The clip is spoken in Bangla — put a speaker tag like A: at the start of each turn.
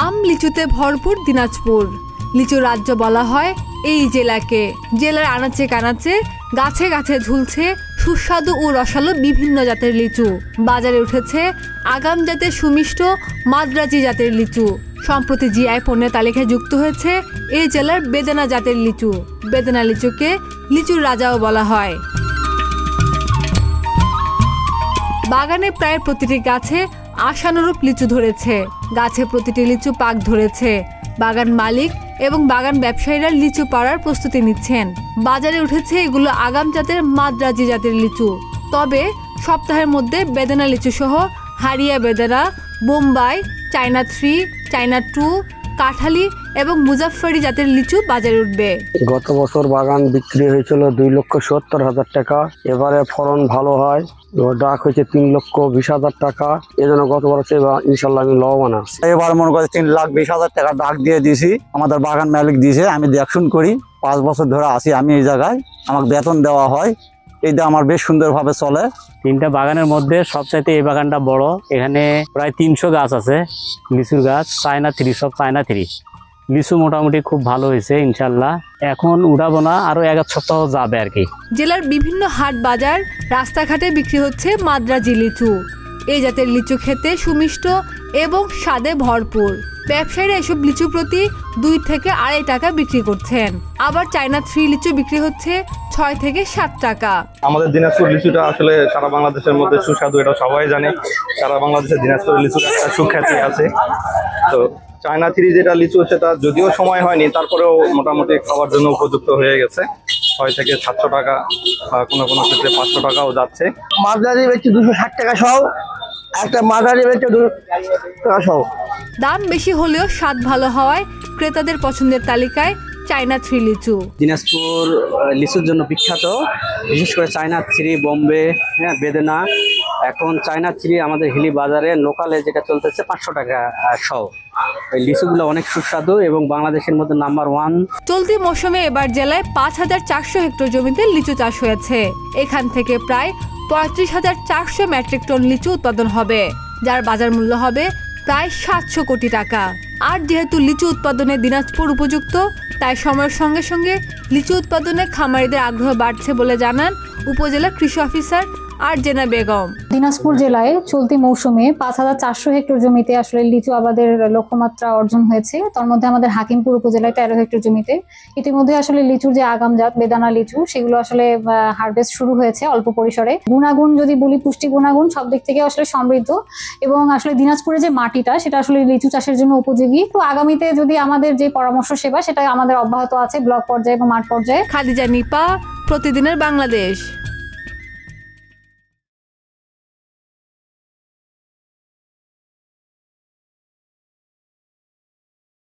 A: আম লিচুতে ভরপুর দিনাজপুর। লিচু রাজ্য বলা হয় এই জেলাকে। জেলার আনাচে কানাচে গাছে গাছে ঝুলছে সুস্বাদু ও রসালো বিভিন্ন জাতের লিচু। বাজারে উঠেছে আগাম জাতের সুমিষ্ট মাদ্রাজি জাতের লিচু। সম্প্রতি জিআই পণ্যের তালিকায় যুক্ত হয়েছে এই জেলার বেদানা জাতের লিচু। বেদানা লিচুকে লিচুর রাজাও বলা হয়। বাগানে প্রায় প্রতিটি গাছে আশানুরূপ লিচু ধরেছে। গাছে প্রতিটি লিচু পাক ধরেছে। বাগান মালিক এবং বাগান ব্যবসায়ীরা লিচু পাড়ার প্রস্তুতি নিচ্ছেন। বাজারে উঠেছে এগুলো আগাম জাতের মাদ্রাজি জাতের লিচু। তবে সপ্তাহের মধ্যে বেদানা লিচু সহ হারিয়া বেদানা, বোম্বাই, চায়না 3, চায়না 2, কাঠালি এবং মুজাফফরি জাতের লিচু বাজারে উঠবে।
B: গত বছর বাগান বিক্রি হয়েছিল 2,70,000 টাকা। এবারে ফলন ভালো হয়, ডাক হয়েছে 3,20,000 টাকা। এজন্য গতবার ইনশাল্লাহ আমি লাভবান আছি।
C: এবার মনে করে 3,20,000 টাকা ডাক দিয়ে দিয়েছি। আমাদের বাগান মালিক দিয়েছে, আমি দেখশুন করি। 5 বছর ধরে আছি আমি এই জায়গায়, আমাকে বেতন দেওয়া হয়। এইটা আমার বেশ সুন্দরভাবে চলে।
D: 3টা বাগানের মধ্যে সবচাইতে এই বাগানটা বড়। এখানে প্রায় 300 গাছ আছে লিচুর গাছ, চায়না 3, সব চায়না 3। লিচু মোটামুটি খুব ভালো হয়েছে ইনশাল্লাহ। এখন উঠাবো না, আরো 1 সপ্তাহ যাবে আর কি।
A: জেলার বিভিন্ন হাট বাজার রাস্তাঘাটে বিক্রি হচ্ছে মাদ্রাজি লিচু। এই জাতের লিচু খেতে সুমিষ্ট এবং স্বাদে ভরপুর। ব্যবসায়ীরা এসব লিচু প্রতি 2 থেকে 2.5 টাকা বিক্রি করছেন। আবার চায়না 3 লিচু বিক্রি হচ্ছে 6 থেকে 7 টাকা।
E: আমাদের দিনাজপুর লিচুটা আসলে সারা বাংলাদেশের মধ্যে সুস্বাদু, এটা সবাই জানে। সারা বাংলাদেশে দিনাজপুরের লিচুর একটা সুখ্যাতি আছে। তো চায়না 3 যেটা লিচু, সেটা যদিও সময় হয়নি, তারপরেও মোটামুটি খাওয়ার জন্য উপযুক্ত হয়ে গেছে। 6 থেকে 700 টাকা, কোনো কোনো ক্ষেত্রে 500 টাকাও যাচ্ছে।
B: মাদ্রাজি বেচছে 260 টাকা সহ, একটা মাদ্রাজি বেচছে 200 টাকা সহ।
A: দাম বেশি হলেও স্বাদ ভালো হওয়ায় ক্রেতাদের পছন্দের তালিকায় চায়না 3 লিচু।
F: দিনাজপুর লিচুর জন্য বিখ্যাত, বিশেষ করে চায়না 3, বোম্বে, বেদানা। এখন চায়না 3 আমাদের হিলি বাজারে লোকালে যেটা চলতেছে 500 টাকা সহ। এই লিচুগুলো অনেক সুস্বাদু এবং বাংলাদেশের মধ্যে নাম্বার 1।
A: চলতি মৌসুমে এবার জেলায় 5,400 হেক্টর জমিতে লিচু চাষ হয়েছে। এখান থেকে প্রায় 35,400 মেট্রিক টন লিচু উৎপাদন হবে, যার বাজার মূল্য হবে প্রায় 700 কোটি টাকা। আর যেহেতু লিচু উৎপাদনে দিনাজপুর উপযুক্ত, তাই সময়ের সঙ্গে সঙ্গে লিচু উৎপাদনে খামারিদের আগ্রহ বাড়ছে বলে জানান উপজেলা কৃষি অফিসার আরজেনা বেগম।
G: দিনাজপুর জেলায় চলতি মৌসুমে 5,400 হেক্টর জমিতে আসলে লিচু আবাদের লক্ষ্যমাত্রা অর্জন হয়েছে। তার মধ্যে আমাদের হাকিমপুর উপজেলায় 13 হেক্টর জমিতে ইতিমধ্যে আসলে লিচুর যে আগাম জাত বেদানা লিচু, সেগুলো আসলে হারভেস্ট শুরু হয়েছে অল্প পরিসরে। গুণাগুণ যদি বলি, পুষ্টি গুণাগুণ সব দিক থেকে আসলে সমৃদ্ধ এবং আসলে দিনাজপুরের যে মাটিটা, সেটা আসলে লিচু চাষের জন্য উপযোগী। তো আগামীতে যদি আমাদের যে পরামর্শ সেবা, সেটা আমাদের অব্যাহত আছে ব্লক পর্যায়ে এবং মাঠ পর্যায়ে।
A: খাদিজা নিপা, প্রতিদিনের বাংলাদেশ।